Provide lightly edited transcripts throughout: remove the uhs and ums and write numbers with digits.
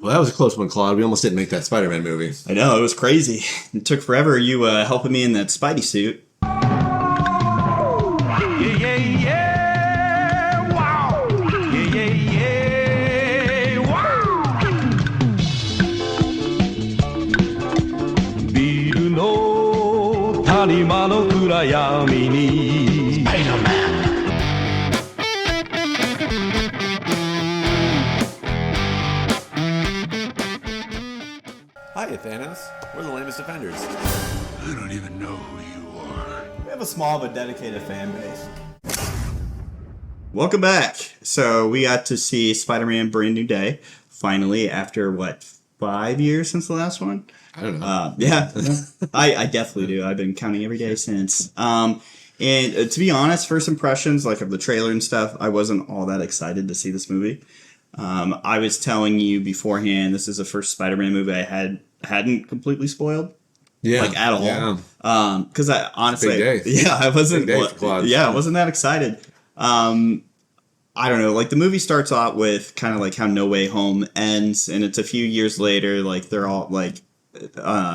Well, that was a close one, Claude. We almost didn't make that Spider-Man movie. I know, it was crazy. It took forever, you helping me in that Spidey suit. Hiya, Thanos. We're the Lamest Defenders. I don't even know who you are. We have a small but dedicated fan base. Welcome back. So we got to see Spider-Man Brand New Day, finally, after, 5 years since the last one? I don't know. Yeah, I definitely do. I've been counting every day since. And to be honest, first impressions, of the trailer and stuff, I wasn't all that excited to see this movie. I was telling you beforehand, this is the first Spider-Man movie I hadn't completely spoiled. Yeah. At all. Yeah. Because I honestly, Big day. yeah, I wasn't, Big day for Claude. I wasn't that excited. I don't know, the movie starts out with kind of how No Way Home ends, and it's a few years later, they're all,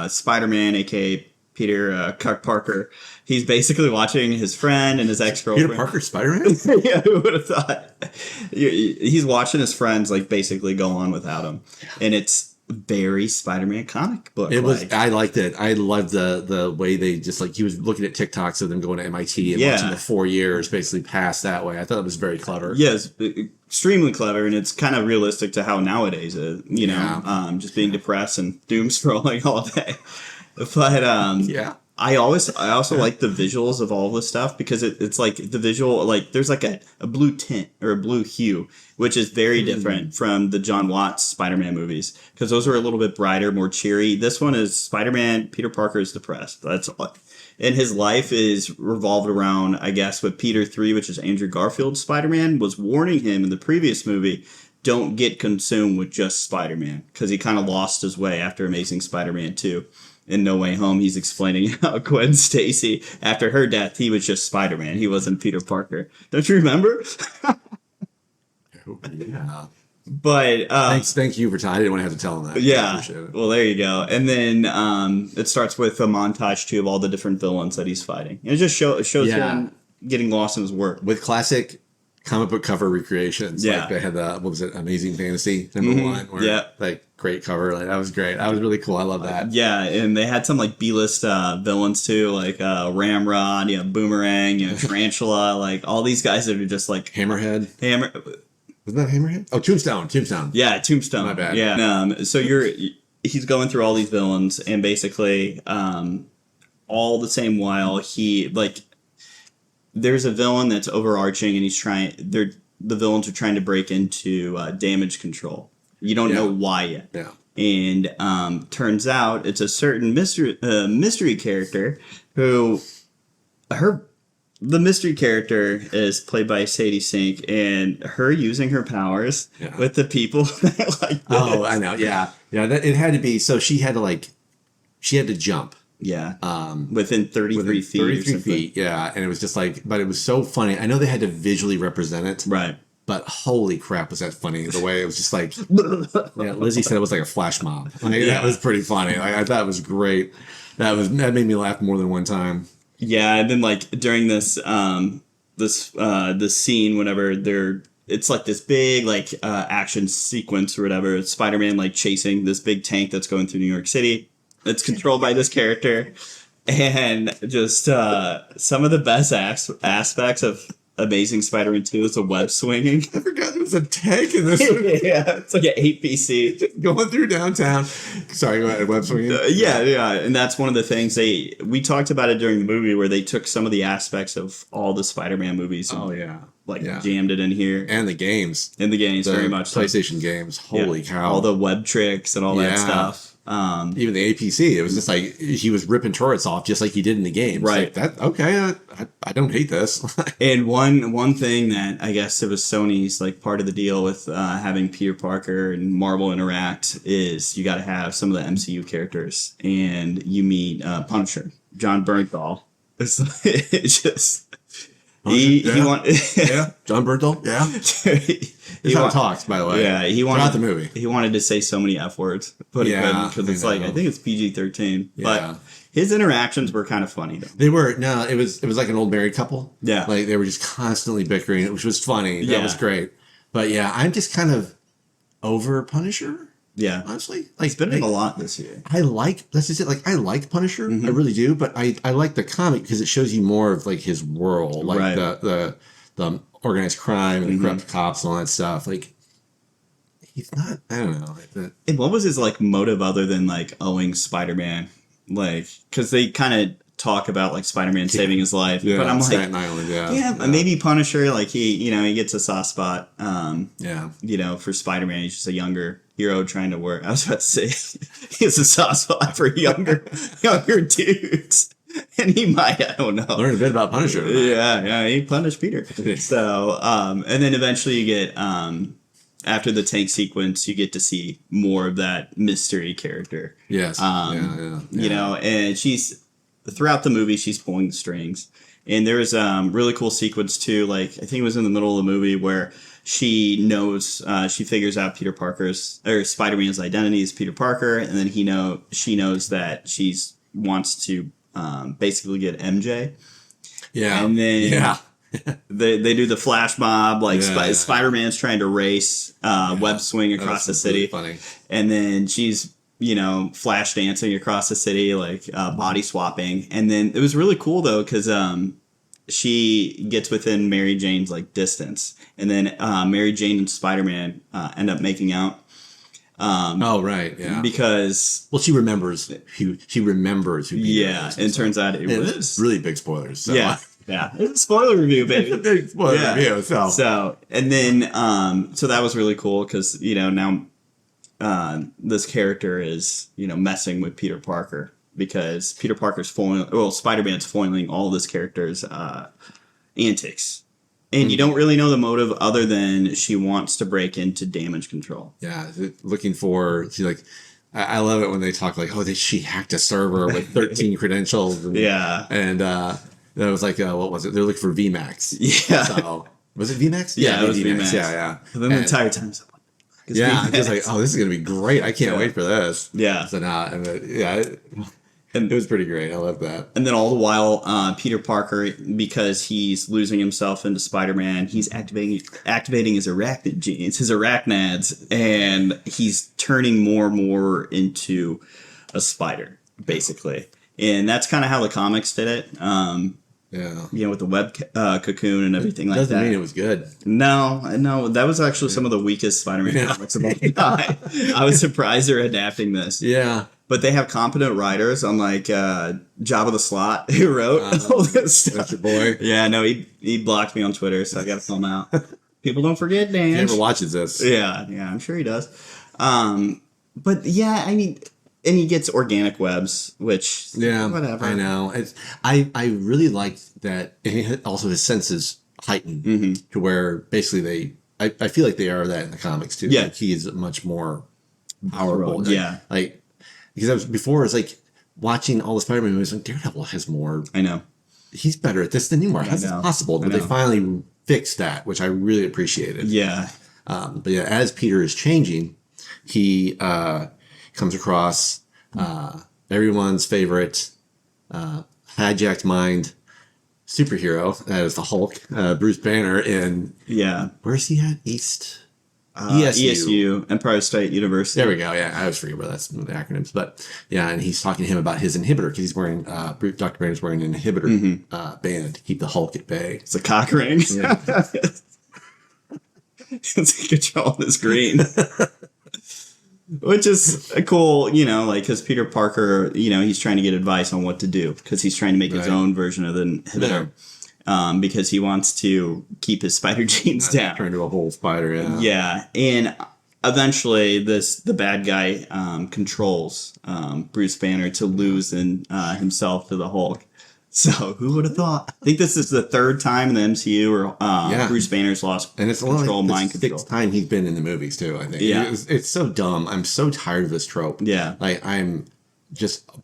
Spider-Man, aka Peter Parker, he's basically watching his friend and his ex-girlfriend. Peter Parker, Spider-Man? Yeah, who would have thought? He's watching his friends, basically go on without him. And it's very Spider-Man comic book. It was. I liked it. I loved the way they just he was looking at TikToks of them going to MIT and watching the 4 years basically pass that way. I thought it was very clever. Yes, extremely clever, and it's kind of realistic to how nowadays, just being depressed and doom scrolling all day. But yeah. I also like the visuals of all this stuff because it's the visual, there's a blue tint or a blue hue, which is very different from the John Watts Spider-Man movies because those are a little bit brighter, more cheery. This one is Spider-Man, Peter Parker is depressed. That's all. And his life is revolved around, I guess, what Peter 3, which is Andrew Garfield's Spider-Man, was warning him in the previous movie, don't get consumed with just Spider-Man because he kind of lost his way after Amazing Spider-Man 2. In No Way Home, he's explaining how Gwen Stacy, after her death, he was just Spider-Man. He wasn't Peter Parker. Don't you remember? Yeah. But thank you for telling. I didn't want to have to tell him that. Yeah. Well, there you go. And then it starts with a montage too of all the different villains that he's fighting. And it just shows him getting lost in his work with classic comic book cover recreations. Yeah. They had the Amazing Fantasy #1. Where, great cover. That was great. That was really cool. I love that. Yeah, and they had some B-list villains too, Ramrod, Boomerang, Tarantula, all these guys that are just Hammerhead. Wasn't that Hammerhead? Oh, Tombstone. Yeah, Tombstone. My bad. Yeah. So he's going through all these villains, and basically, all the same while there's a villain that's overarching, and the villains are trying to break into damage control. You don't know why yet. Yeah. And turns out it's a certain mystery character who the mystery character is played by Sadie Sink, and her using her powers with the people that Oh, I know. Yeah. Yeah. It had to be. So she had to jump. Yeah. Within 33 feet. 33 feet. Yeah. And it was just but it was so funny. I know they had to visually represent it. Right. But holy crap, was that funny? The way it was just Lizzie said it was like a flash mob. That was pretty funny. I thought it was great. That made me laugh more than one time. Yeah, and then during this this scene, whenever it's this big action sequence or whatever. It's Spider-Man chasing this big tank that's going through New York City. It's controlled by this character, and just some of the best aspects of Amazing Spider-Man 2 is the web swinging. I forgot there was a tank in this. Yeah, it's an APC. Just going through downtown. Sorry, go ahead, web swinging. Yeah, and that's one of the things we talked about it during the movie where they took some of the aspects of all the Spider-Man movies. And, jammed it in here. And the games. Very much. PlayStation games. Holy cow. All the web tricks and all that stuff. Even the APC, it was just he was ripping turrets off just like he did in the game. Right. I don't hate this. And one thing that I guess it was Sony's part of the deal with having Peter Parker and Marvel interact is you got to have some of the MCU characters, and you meet Punisher, John Bernthal. It's just He wanted. Yeah, John Bernthal. Yeah, He how it talks, by the way. Yeah, he wanted throughout the movie. He wanted to say so many F words, but he couldn't because it's like I think it's PG-13. Yeah. But his interactions were kind of funny though. They were it was like an old married couple. Yeah, like they were just constantly bickering, which was funny. That was great. But yeah, I'm just kind of over Punisher. Yeah, honestly, like he's been in a lot this year. That's just it. Like I like Punisher, I really do. But I like the comic because it shows you more of like his world, like the organized crime and the corrupt cops and all that stuff. Like he's not. I don't know. And what was his like motive other than like owing Spider-Man? Like because they kind of talk about like Spider-Man saving his life, but I'm like, Staten Island, maybe Punisher. Like he gets a soft spot. For Spider-Man, he's just a younger hero trying to work. I was about to say he has a soft spot for younger dudes. And he might, I don't know. Learn a bit about Punisher. Yeah, he punished Peter. So, and then eventually you get, after the tank sequence, you get to see more of that mystery character. Yes. You know, and throughout the movie, she's pulling the strings. And there's a really cool sequence too, like, I think it was in the middle of the movie where she knows, she figures out Spider-Man's identity is Peter Parker, and then she knows that wants to basically get MJ. Yeah. And then they do the flash mob, like Spider-Man's trying to race web swing across the city. Really funny. And then she's, flash dancing across the city, like body swapping. And then it was really cool though, because she gets within Mary Jane's like distance. And then Mary Jane and Spider-Man end up making out. Because she remembers who it turns out it was really big spoilers. So. Yeah, it's a spoiler review, baby. It's a big spoiler review. So and then so that was really cool because now this character is messing with Peter Parker because Peter Parker's Spider-Man's foiling all of this character's antics. And you don't really know the motive other than she wants to break into damage control. Yeah, I love it when they talk like, she hacked a server with 13 credentials. And that was like, what was it? They're looking for VMAX. Yeah. So, was it VMAX? Yeah, it was VMAX. Yeah. And then the entire time, I'm just like, this is going to be great. I can't wait for this. Yeah. So now, it was pretty great. I love that. And then all the while, Peter Parker, because he's losing himself into Spider-Man, he's activating his arachnid genes, his arachnids, and he's turning more and more into a spider, basically. And that's kind of how the comics did it. With the web cocoon and everything like that. Doesn't mean it was good. No, that was actually some of the weakest Spider-Man comics of all time. I was surprised they're adapting this. Yeah. But they have competent writers, unlike Jabba the Slot, who wrote all this stuff. That's your boy. Yeah, no, he blocked me on Twitter, so I got to fill him out. People don't forget, Dan. He never watches this. Yeah, I'm sure he does. But yeah, I mean, and he gets organic webs, which whatever. I know. I really liked that. And also, his senses heightened to where basically I feel like they are that in the comics too. Yeah, like he is much more powerful. Because before it's like watching all the Spider-Man movies, like Daredevil has more. I know. He's better at this than you are. How's it possible? But they finally fixed that, which I really appreciated. Yeah. But as Peter is changing, he comes across everyone's favorite hijacked mind superhero. That is the Hulk, Bruce Banner. Where's he at? ESU, Empire State University. There we go. Yeah, I always forget about that's the acronyms, but and he's talking to him about his inhibitor because he's wearing Dr. Banner's wearing an inhibitor band to keep the Hulk at bay. It's a cock ring. Yeah. It's controlling his green, which is cool. Because Peter Parker, he's trying to get advice on what to do because he's trying to make his own version of the inhibitor. Because he wants to keep his spider genes down. Turn into a whole spider, Yeah, and eventually the bad guy controls Bruce Banner to lose himself to the Hulk. So who would have thought? I think this is the third time in the MCU where Bruce Banner's lost control, mind control. Sixth time he's been in the movies too, I think. Yeah. It's so dumb. I'm so tired of this trope. Yeah.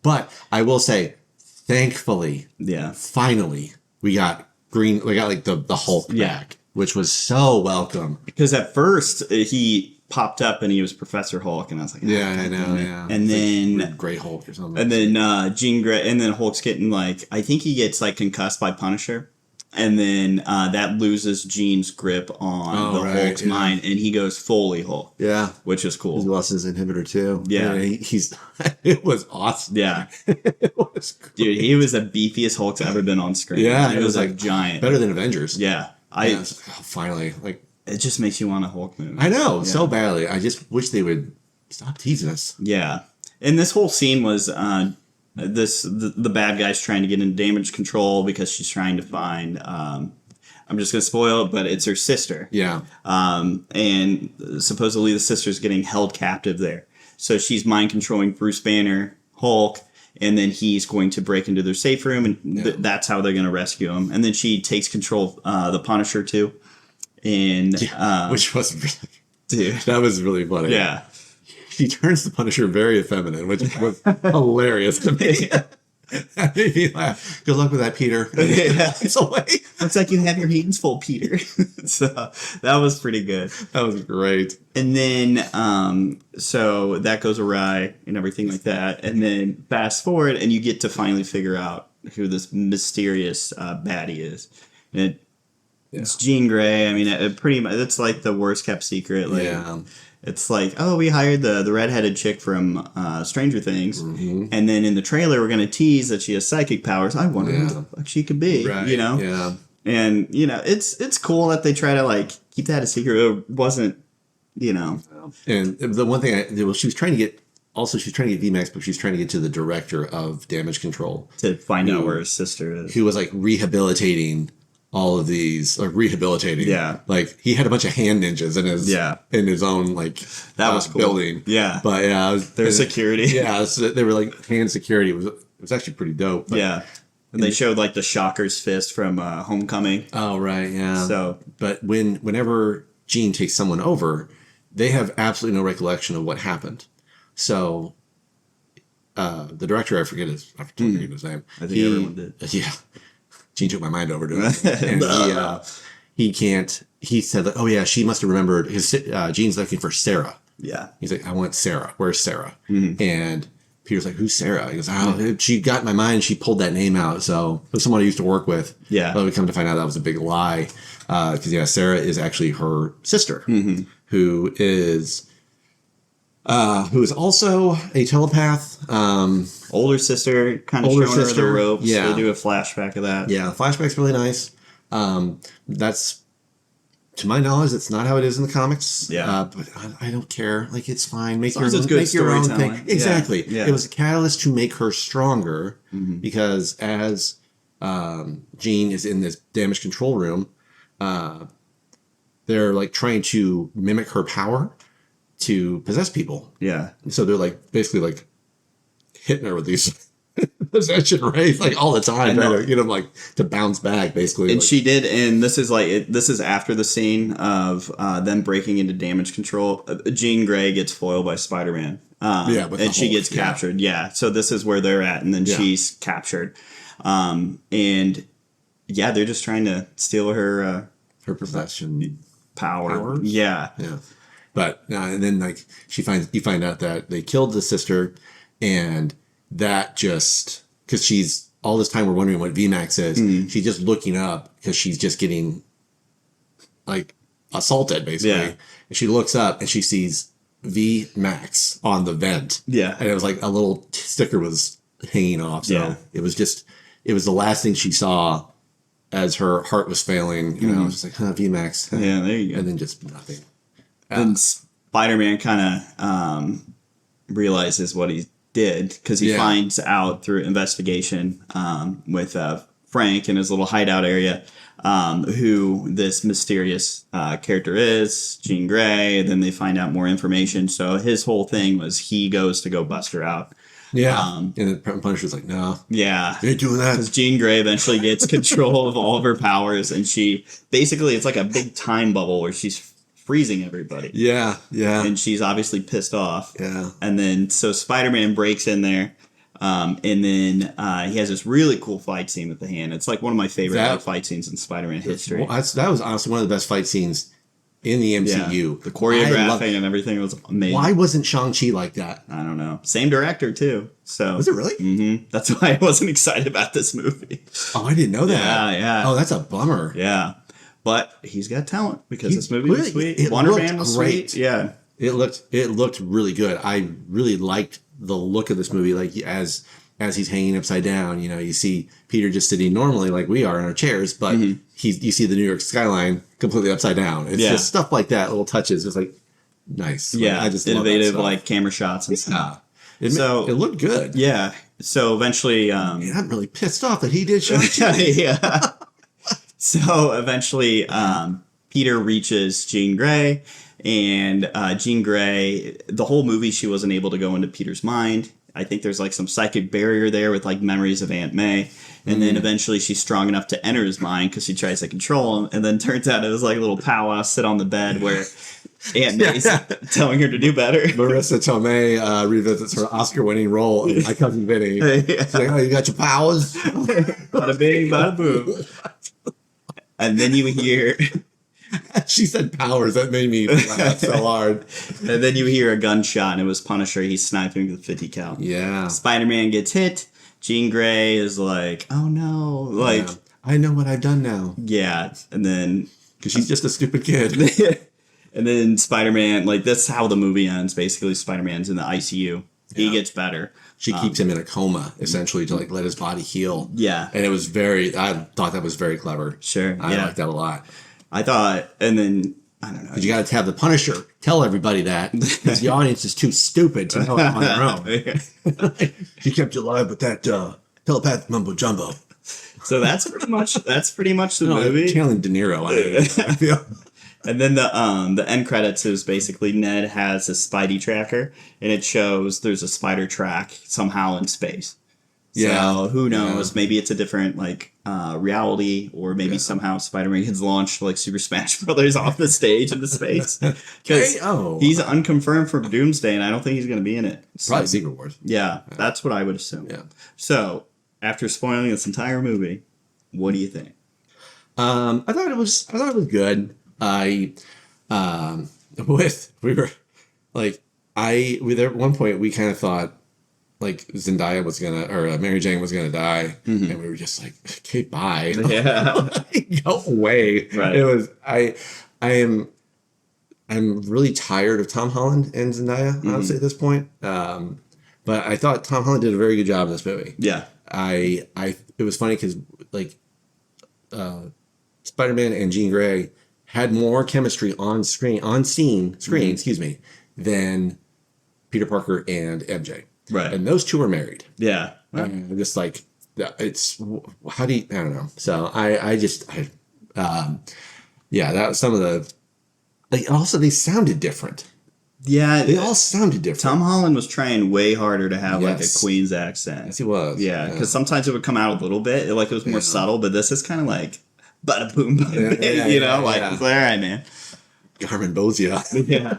But I will say, thankfully, finally, we got green. We got like the Hulk back, which was so welcome. Because at first he popped up and he was Professor Hulk, and I was like, yeah, I know, yeah. And then like Gray Hulk or something. And then Jean Grey, and then Hulk's getting like, I think he gets like concussed by Punisher. And then that loses Jean's grip on Hulk's mind, and he goes fully Hulk. Yeah. Which is cool. He lost his inhibitor, too. Yeah. He's it was awesome. Yeah. It was great. Dude, he was the beefiest Hulk's ever been on screen. Yeah. It was like giant. Better than Avengers. Yeah. Finally. Like, it just makes you want a Hulk movie. I know, so badly. I just wish they would stop teasing us. Yeah. And this whole scene was... the bad guy's trying to get into damage control because she's trying to find I'm just gonna spoil it, but it's her sister. Yeah. And supposedly the sister's getting held captive there. So she's mind controlling Bruce Banner, Hulk, and then he's going to break into their safe room, and that's how they're gonna rescue him. And then she takes control of the Punisher too. And which was really, dude, that was really funny. Yeah. She turns the Punisher very feminine, which was hilarious to me. That made me laugh. Good luck with that, Peter. It's away. Looks like you have your hands full, Peter. So that was pretty good. That was great. And then, so that goes awry and everything like that. And then fast forward, and you get to finally figure out who this mysterious baddie is. And it's Jean Grey. I mean, it pretty much, it's like the worst kept secret. Like, it's like, oh, we hired the redheaded chick from Stranger Things. Mm-hmm. And then in the trailer, we're going to tease that she has psychic powers. I wonder who the fuck she could be, you know? Yeah. And, you know, it's cool that they try to, like, keep that a secret. It wasn't, you know. And the one thing, she was trying to get, also she's trying to get VMAX, but she's trying to get to the director of damage control. To find out where his sister is. Who was, like, rehabilitating all of these, like, rehabilitating. Yeah. Like, he had a bunch of hand ninjas in his own, like, that was cool. building. Yeah. But, yeah. Their security. Yeah. So they were, like, hand security. It was actually pretty dope. But, yeah. And they showed, like, the Shocker's fist from Homecoming. Oh, right. Yeah. So. But whenever Jean takes someone over, they have absolutely no recollection of what happened. So, the director, I forget his name. I think everyone did. Yeah. Jean took my mind over to it. And he said, that, oh yeah, she must have remembered Jean's looking for Sarah. Yeah. He's like, I want Sarah. Where's Sarah? Mm-hmm. And Peter's like, who's Sarah? He goes, she got in my mind. She pulled that name out. So it was someone I used to work with. Yeah. But we come to find out that was a big lie. Because Sarah is actually her sister, who is also a telepath. Older sister, kind of showing her the ropes. Yeah. They do a flashback of that. Yeah, the flashback's really nice. That's, to my knowledge, that's not how it is in the comics. Yeah. But I don't care. Like, it's fine. Make your own thing. Exactly. Yeah. It was a catalyst to make her stronger because as Jean is in this damage control room, they're like trying to mimic her power to possess people. Yeah. So they're like basically like hitting her with these possession rays like all the time, trying to get them like to bounce back basically. And like, she did, and this is after the scene of them breaking into damage control. Jean Grey gets foiled by Spider-Man. And she gets captured. Yeah. So this is where they're at, and then she's captured. And yeah, they're just trying to steal her possession powers. Yeah. Yeah. But and then like you find out that they killed the sister, and that just because she's all this time we're wondering what VMAX is. She's just looking up because she's just getting like assaulted basically. Yeah. And she looks up and she sees VMAX on the vent. Yeah. And it was like a little sticker was hanging off. So it was the last thing she saw as her heart was failing. You know, it was just like VMAX. Yeah, there you go. And then just nothing. Then Spider-Man kind of realizes what he did because he finds out through investigation with Frank in his little hideout area who this mysterious character is, Jean Grey. Then they find out more information. So his whole thing was he goes to go bust her out. Yeah. And the Punisher's like, no. Yeah. You ain't doing that. Because Jean Grey eventually gets control of all of her powers, and she basically, it's like a big time bubble where she's freezing everybody. Yeah, yeah. And she's obviously pissed off. Yeah. And then, so Spider-Man breaks in there, And then he has this really cool fight scene with the hand. It's like one of my favorite fight scenes in Spider-Man history. Well, that was honestly one of the best fight scenes in the MCU. The choreographing and everything was amazing. Why wasn't Shang-Chi like that? I don't know. Same director, too. So Was it really? Mm-hmm. That's why I wasn't excited about this movie. Oh, I didn't know that. Yeah. Oh, that's a bummer. Yeah. But he's got talent because this movie was sweet. It Wonder looked Man was great. sweet. Yeah. It looked really good. I really liked the look of this movie. Like as he's hanging upside down, you see Peter just sitting normally like we are in our chairs, but you see the New York skyline completely upside down. It's just stuff like that, little touches. It's like nice. Yeah. I just innovative like camera shots and stuff. It looked good. Yeah. So eventually, Man, I'm really pissed off that he did Shang-Chi. yeah. So eventually, Peter reaches Jean Grey, and Jean Grey, the whole movie, she wasn't able to go into Peter's mind. I think there's like some psychic barrier there with like memories of Aunt May. And then eventually she's strong enough to enter his mind because she tries to control him. And then turns out it was like a little powwow sit on the bed where Aunt May's telling her to do better. Marissa Tomei revisits her Oscar-winning role in My Cousin Vinny. She's like, oh, you got your powers? Bada bing, bada boom. And then you hear... She said powers. That made me laugh so hard. And then you hear a gunshot, and it was Punisher. He's sniping with 50 cal. Yeah. Spider-Man gets hit. Jean Grey is like, oh no. Like, I know what I've done now. Yeah. And then... Because she's just a stupid kid. And then Spider-Man, like, that's how the movie ends. Basically, Spider-Man's in the ICU. He gets better. She keeps him in a coma, essentially, to, like, let his body heal. Yeah. And I thought that was very clever. Sure. I liked that a lot. I thought, and then, I don't know. But you got to have the Punisher tell everybody that, because the audience is too stupid to know it on their own. She kept you alive with that telepathic mumbo jumbo. So that's pretty much the movie. Channeling De Niro. I feel. And then the end credits is basically Ned has a Spidey tracker, and it shows there's a spider track somehow in space. So who knows? Yeah. Maybe it's a different reality, or maybe somehow Spider-Man gets launched like Super Smash Brothers off the stage into space. Because he's unconfirmed for Doomsday, and I don't think he's going to be in it. So, probably Secret Wars. Yeah, that's what I would assume. Yeah. So after spoiling this entire movie, what do you think? I thought it was good. At one point we kind of thought like Zendaya was Mary Jane was gonna die, and we were just like, okay, bye. Yeah. Go away. Right. It was I'm really tired of Tom Holland and Zendaya, honestly, at this point. But I thought Tom Holland did a very good job in this movie. Yeah. It was funny because like Spider-Man and Jean Grey had more chemistry on screen, excuse me, than Peter Parker and MJ. Right. And those two are married. Yeah. I'm just like, it's, how do you, I don't know. So that was some of the, like, also they sounded different. Yeah. They all sounded different. Tom Holland was trying way harder to have like a Queen's accent. Yes, he was. Yeah. Because sometimes it would come out a little bit, it was more subtle, but this is kind of like, bada boom, bada bing, it's like, all right, man. Garmin Bozia. Yeah.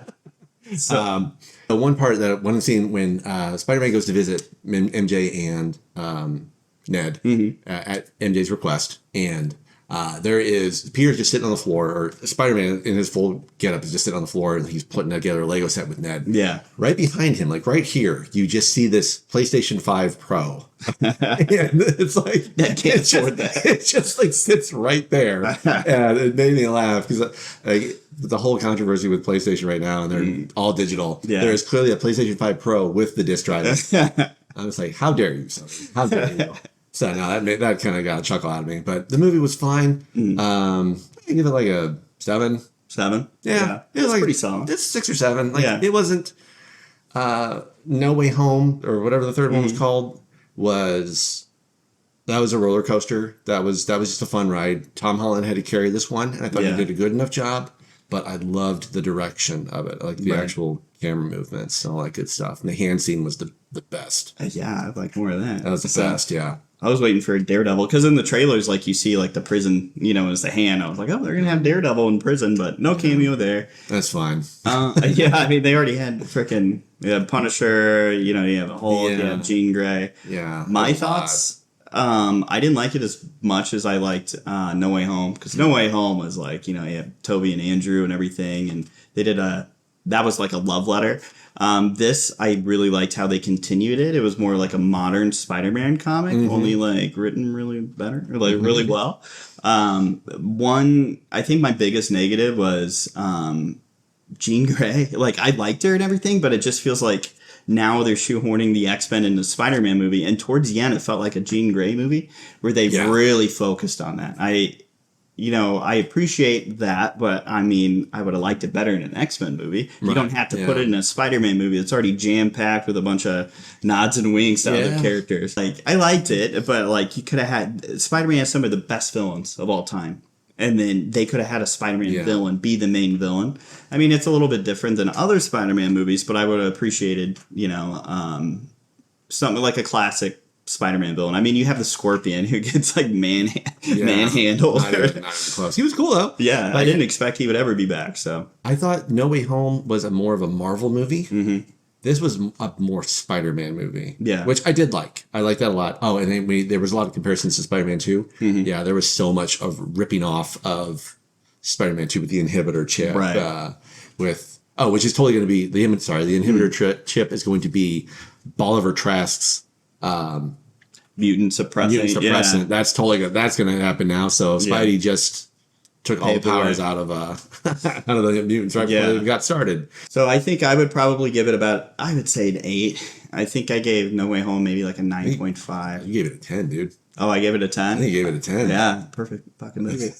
So, the one scene when Spider-Man goes to visit MJ and Ned at MJ's request, and there is Peter's just sitting on the floor, or Spider-Man in his full getup is just sitting on the floor, and he's putting together a Lego set with Ned. Yeah. Right behind him, like right here, you just see this PlayStation 5 Pro. And it's like it just like sits right there, and it made me laugh because the whole controversy with PlayStation right now, and they're all digital. Yeah. There is clearly a PlayStation 5 Pro with the disc drive. I was like, how dare you, Sony? How dare you? So no, that kind of got a chuckle out of me. But the movie was fine. I give it like a 7. 7? Yeah. It was like, pretty solid. It's 6 or 7. Like it wasn't No Way Home or whatever the third one was called. That was a roller coaster. That was just a fun ride. Tom Holland had to carry this one, and I thought he did a good enough job. But I loved the direction of it, like the actual camera movements and all that good stuff. And the hand scene was the best. Yeah, I'd like more of that. That was the best, yeah. I was waiting for Daredevil because in the trailers, like you see, like the prison, is the hand. I was like, oh, they're gonna have Daredevil in prison, but no cameo there. That's fine. Yeah, I mean, they already had freaking Punisher. You have a Hulk. You have Jean Grey. Yeah. My thoughts. I didn't like it as much as I liked No Way Home because No Way Home was like you have Toby and Andrew and everything, and they did that was like a love letter. This, I really liked how they continued it. It was more like a modern Spider-Man comic, only like written really better, or like really well. I think my biggest negative was Jean Grey. Like, I liked her and everything, but it just feels like now they're shoehorning the X-Men into the Spider-Man movie. And towards the end, it felt like a Jean Grey movie where they really focused on that. I appreciate that, but I mean, I would have liked it better in an X-Men movie. Right. You don't have to put it in a Spider-Man movie that's already jam-packed with a bunch of nods and winks to other characters. Like, I liked it, but like, you could have had Spider-Man has some of the best villains of all time. And then they could have had a Spider-Man villain be the main villain. I mean, it's a little bit different than other Spider-Man movies, but I would have appreciated, something like a classic Spider-Man villain. I mean, you have the Scorpion who gets like manhandled. Not even close. He was cool though. Yeah, I didn't expect he would ever be back. So I thought No Way Home was more of a Marvel movie. Mm-hmm. This was a more Spider-Man movie. Yeah, which I did like. I liked that a lot. Oh, and then there was a lot of comparisons to Spider-Man 2. Mm-hmm. Yeah, there was so much of ripping off of Spider-Man 2 with the inhibitor chip. Right. Which is totally going to be the inhibitor chip is going to be Bolivar Trask's mutant suppressant. Yeah. That's totally good. That's going to happen now. So Spidey just took all the powers out of the mutants right before they got started. So I think I would probably give it I would say an 8. I think I gave No Way Home maybe like a 9.5. You gave it a 10, dude. Oh, I gave it a 10? I think you gave it a 10. Yeah, perfect fucking movie.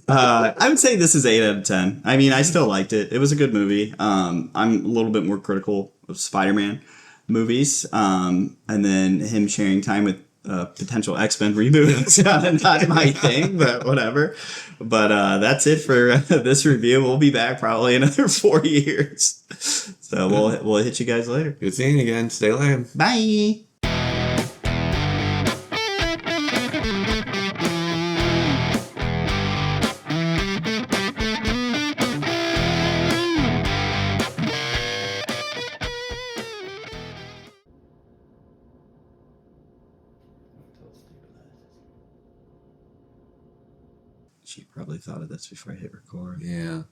I would say this is 8 out of 10. I mean, I still liked it. It was a good movie. I'm a little bit more critical of Spider-Man movies. And then him sharing time with potential X-Men reboot. Not my thing, but whatever. But that's it for this review. We'll be back probably another 4 years. So we'll hit you guys later. Good seeing you again. Stay lame. Bye. She probably thought of this before I hit record. Yeah.